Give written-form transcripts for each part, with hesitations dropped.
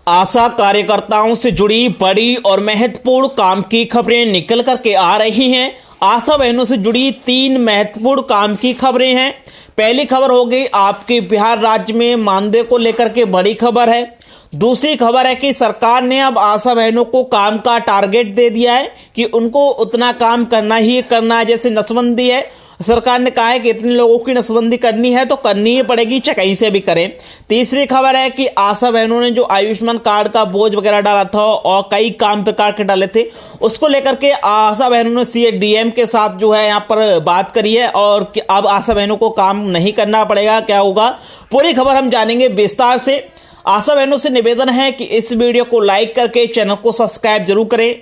आशा कार्यकर्ताओं से जुड़ी बड़ी और महत्वपूर्ण काम की खबरें निकल करके आ रही हैं। आशा बहनों से जुड़ी 3 महत्वपूर्ण काम की खबरें हैं। पहली खबर हो गई आपके बिहार राज्य में मानदेय को लेकर के बड़ी खबर है। दूसरी खबर है कि सरकार ने अब आशा बहनों को काम का टारगेट दे दिया है कि उनको उतना काम करना ही करना है। जैसे नसबंदी है, सरकार ने कहा है कि इतने लोगों की नसबंदी करनी है तो करनी ही पड़ेगी, चाहे कहीं से भी करें। तीसरी खबर है कि आशा बहनों ने जो आयुष्मान कार्ड का बोझ वगैरह डाला था और कई काम प्रकार के डाले थे, उसको लेकर के आशा बहनों ने CDM के साथ जो है यहाँ पर बात करी है और कि अब आशा बहनों को काम नहीं करना पड़ेगा। क्या होगा, पूरी खबर हम जानेंगे विस्तार से। आशा बहनों से निवेदन है कि इस वीडियो को लाइक करके चैनल को सब्सक्राइब जरूर करें।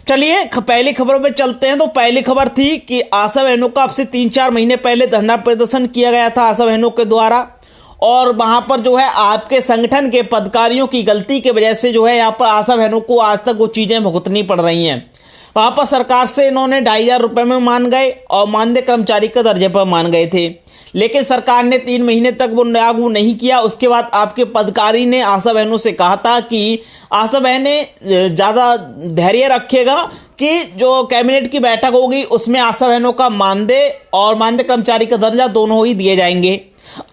चलिए पहली खबरों में चलते हैं। तो पहली खबर थी कि आशा बहनों का अब से 3-4 महीने पहले धरना प्रदर्शन किया गया था आशा बहनों के द्वारा, और वहां पर जो है आपके संगठन के पदाधिकारियों की गलती की वजह से जो है यहाँ पर आशा बहनों को आज तक वो चीजें भुगतनी पड़ रही हैं। वहां पर सरकार से इन्होंने 2500 रुपए में मान गए और मानदेय कर्मचारी के दर्जे पर मान गए थे, लेकिन सरकार ने 3 महीने तक वो लागू नहीं किया। उसके बाद आपके पदाधिकारी ने आशा बहनों से कहा था कि आशा बहनें ज़्यादा धैर्य रखिएगा कि जो कैबिनेट की बैठक होगी उसमें आशा बहनों का मानदेय और मानदेय कर्मचारी का दर्जा दोनों ही दिए जाएंगे।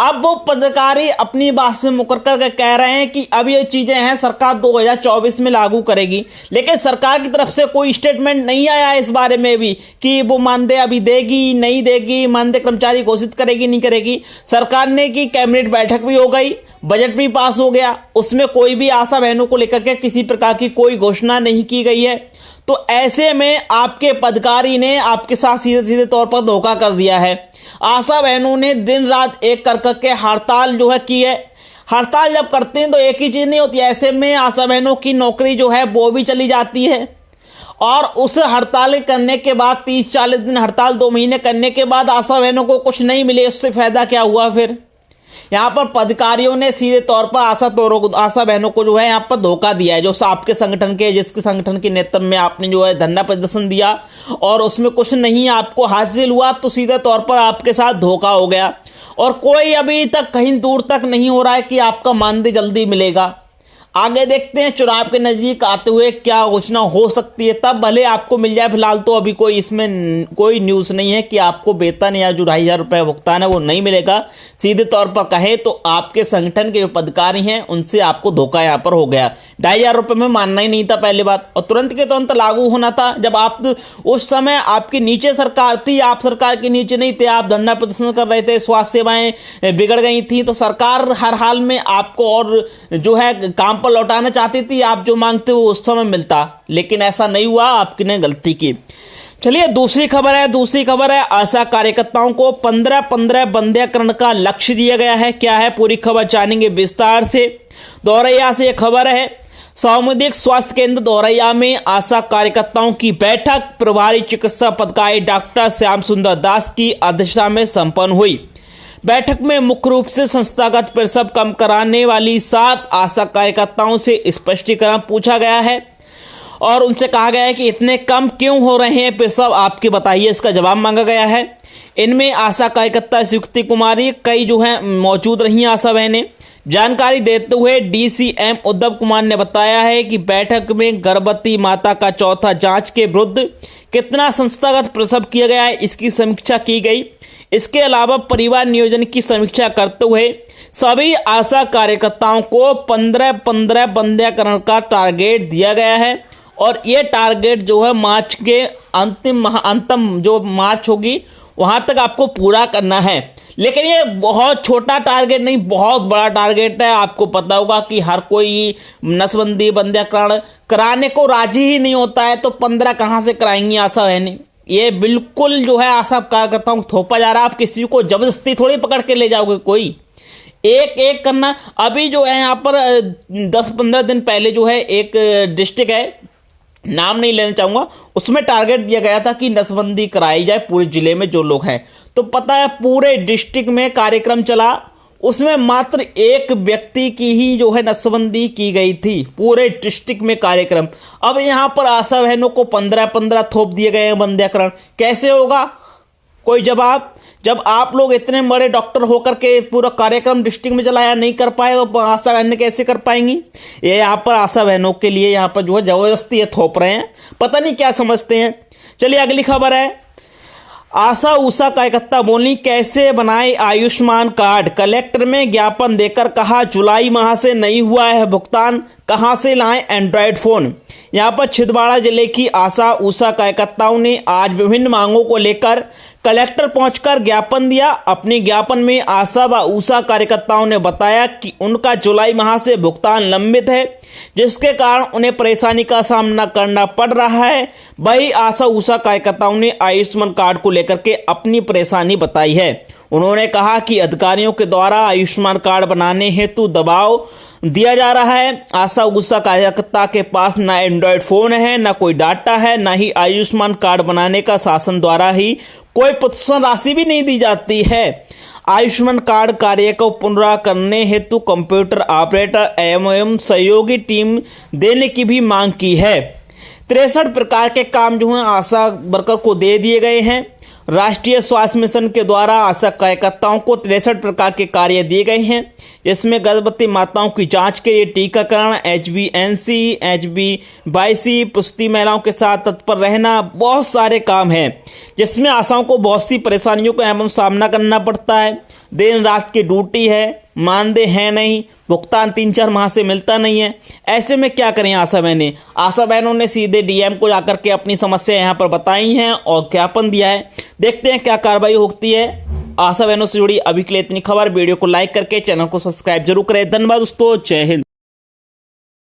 अब वो पदाधिकारी अपनी बात से मुकर कर कह रहे हैं कि अब ये चीजें हैं सरकार 2024 में लागू करेगी, लेकिन सरकार की तरफ से कोई स्टेटमेंट नहीं आया इस बारे में भी कि वो मानदेय अभी देगी नहीं देगी, मानदेय कर्मचारी घोषित करेगी नहीं करेगी। सरकार ने की कैबिनेट बैठक भी हो गई, बजट भी पास हो गया, उसमें कोई भी आशा बहनों को लेकर के किसी प्रकार की कोई घोषणा नहीं की गई है। तो ऐसे में आपके पदाधिकारी ने आपके साथ सीधे सीधे तौर पर धोखा कर दिया है। आशा बहनों ने दिन रात एक कर करके हड़ताल जो है की है। हड़ताल जब करते हैं तो एक ही चीज नहीं होती, ऐसे में आशा बहनों की नौकरी जो है वो भी चली जाती है। और उस हड़ताल करने के बाद 30-40 दिन हड़ताल 2 महीने करने के बाद आशा बहनों को कुछ नहीं मिले, उससे फायदा क्या हुआ। फिर यहाँ पर पदाधिकारियों ने सीधे तौर पर आशा बहनों को जो है यहाँ पर धोखा दिया है। जो आपके संगठन के जिसके संगठन के नेतृत्व में आपने जो है धरना प्रदर्शन दिया और उसमें कुछ नहीं आपको हासिल हुआ, तो सीधे तौर पर आपके साथ धोखा हो गया और कोई अभी तक कहीं दूर तक नहीं हो रहा है कि आपका मानदेय जल्दी मिलेगा। आगे देखते हैं चुनाव के नजदीक आते हुए क्या घोषणा हो सकती है, तब भले आपको मिल जाए। फिलहाल तो अभी कोई इसमें कोई न्यूज़ नहीं है कि आपको वेतन या जो 2500 रुपये भुगतान है वो नहीं मिलेगा। सीधे तौर पर कहे तो आपके संगठन के जो पदाधिकारी हैं उनसे आपको धोखा यहाँ पर हो गया। 2500 रुपये में मानना ही नहीं था पहली बात, और तुरंत के तुरंत लागू होना था। जब आप उस समय आपकी नीचे सरकार थी, आप सरकार के नीचे नहीं थे, आप धरना प्रदर्शन कर रहे थे, स्वास्थ्य सेवाएं बिगड़ गई थी, तो सरकार हर हाल में आपको और जो है काम पर लौटाना चाहती थी। आप जो मांगते हो उस समय मिलता, लेकिन ऐसा नहीं हुआ, आपने गलती की। चलिए दूसरी खबर है आशा कार्यकर्ताओं को 15-15 बंदेकरण का लक्ष्य दिया गया है। क्या है, पूरी खबर जानेंगे विस्तार से। दोरैया से खबर है, सामुदायिक स्वास्थ्य केंद्र दोरैया में आशा कार्यकर्ताओं की बैठक प्रभारी चिकित्सा पदाधिकारी डॉक्टर श्याम सुंदर दास की अध्यक्षता में संपन्न हुई। बैठक में मुख्य रूप से संस्थागत प्रसव कम कराने वाली 7 आशा कार्यकर्ताओं से स्पष्टीकरण पूछा गया है और उनसे कहा गया है कि इतने कम क्यों हो रहे हैं प्रसव, आपके बताइए, इसका जवाब मांगा गया है। इनमें आशा कार्यकर्ता सुयुक्ति कुमारी कई जो है मौजूद रही आशा बहनें। जानकारी देते हुए DCM उद्धव कुमार ने बताया है कि बैठक में गर्भवती माता का चौथा जांच के विरुद्ध कितना संस्थागत प्रसव किया गया है इसकी समीक्षा की गई। इसके अलावा परिवार नियोजन की समीक्षा करते हुए सभी आशा कार्यकर्ताओं को 15-15 बंदेकरण का टारगेट दिया गया है और ये टारगेट जो है मार्च के अंतिम जो मार्च होगी वहां तक आपको पूरा करना है। लेकिन ये बहुत छोटा टारगेट नहीं, बहुत बड़ा टारगेट है। आपको पता होगा कि हर कोई नसबंदी बंदेकरण कराने को राजी ही नहीं होता है, तो 15 कहां से कराएंगी आशा बहनें। ये बिल्कुल जो है आशा कार्यकर्ताओं को थोपा जा रहा है। आप किसी को जबरदस्ती थोड़ी पकड़ के ले जाओगे, कोई एक एक करना। अभी जो है यहाँ पर 10-15 दिन पहले जो है एक डिस्ट्रिक्ट है, नाम नहीं लेना चाहूंगा, उसमें टारगेट दिया गया था कि नसबंदी कराई जाए पूरे जिले में जो लोग हैं। तो पता है पूरे डिस्ट्रिक्ट में कार्यक्रम चला, उसमें मात्र एक व्यक्ति की ही जो है नसबंदी की गई थी पूरे डिस्ट्रिक्ट में कार्यक्रम। अब यहाँ पर आशा बहनों को 15-15 थोप दिए गए हैं बंदेकरण, कैसे होगा, कोई जवाब। जब आप लोग इतने बड़े डॉक्टर होकर के पूरा कार्यक्रम डिस्ट्रिक्ट में चलाया नहीं कर पाए तो आशा बहनें कैसे कर पाएंगी। ये यहाँ पर आशा बहनों के लिए यहाँ पर जो है जबरदस्ती ये थोप रहे हैं, पता नहीं क्या समझते हैं। चलिए अगली खबर है, आशा उषा कार्यकर्ता बोली कैसे बनाए आयुष्मान कार्ड, कलेक्टर में ज्ञापन देकर कहा जुलाई माह से नहीं हुआ है भुगतान, कहां से लाएं एंड्रॉयड फोन। यहां पर छिंदवाड़ा जिले की आशा उषा कार्यकर्ताओं ने आज विभिन्न मांगों को लेकर कलेक्टर पहुंचकर ज्ञापन दिया। अपने ज्ञापन में आशा व उषा कार्यकर्ताओं ने बताया कि उनका जुलाई माह से भुगतान लंबित है, जिसके कारण उन्हें परेशानी का सामना करना पड़ रहा है। वही आशा उषा कार्यकर्ताओं ने आयुष्मान कार्ड को लेकर के अपनी परेशानी बताई है। उन्होंने कहा कि अधिकारियों के द्वारा आयुष्मान कार्ड बनाने हेतु दबाव दिया जा रहा है। आशा उषा कार्यकर्ता के पास न एंड्रॉयड फोन है, न कोई डाटा है, न ही आयुष्मान कार्ड बनाने का शासन द्वारा ही कोई प्रोत्साहन राशि भी नहीं दी जाती है। आयुष्मान कार्ड कार्य को पूरा करने हेतु कंप्यूटर ऑपरेटर एवं सहयोगी टीम देने की भी मांग की है। 63 प्रकार के काम जो है आशा वर्कर को दे दिए गए हैं। राष्ट्रीय स्वास्थ्य मिशन के द्वारा आशा कार्यकर्ताओं को 63 प्रकार के कार्य दिए गए हैं, जिसमें गर्भवती माताओं की जांच के लिए टीकाकरण, HbA1c, HbA2c, पुष्टि, महिलाओं के साथ तत्पर रहना, बहुत सारे काम हैं, जिसमें आशाओं को बहुत सी परेशानियों का एवं सामना करना पड़ता है। दिन रात की ड्यूटी है, मानदेय है नहीं, भुगतान 3-4 माह से मिलता नहीं है। ऐसे में क्या करें आशा बहनें। आशा बहनों ने सीधे DM को जाकर के अपनी समस्या यहाँ पर बताई हैं और ज्ञापन दिया है। देखते हैं क्या कार्रवाई होती है। आशा बहनों से जुड़ी अभी के लिए इतनी खबर। वीडियो को लाइक करके चैनल को सब्सक्राइब जरूर करें। धन्यवाद दोस्तों, जय हिंद।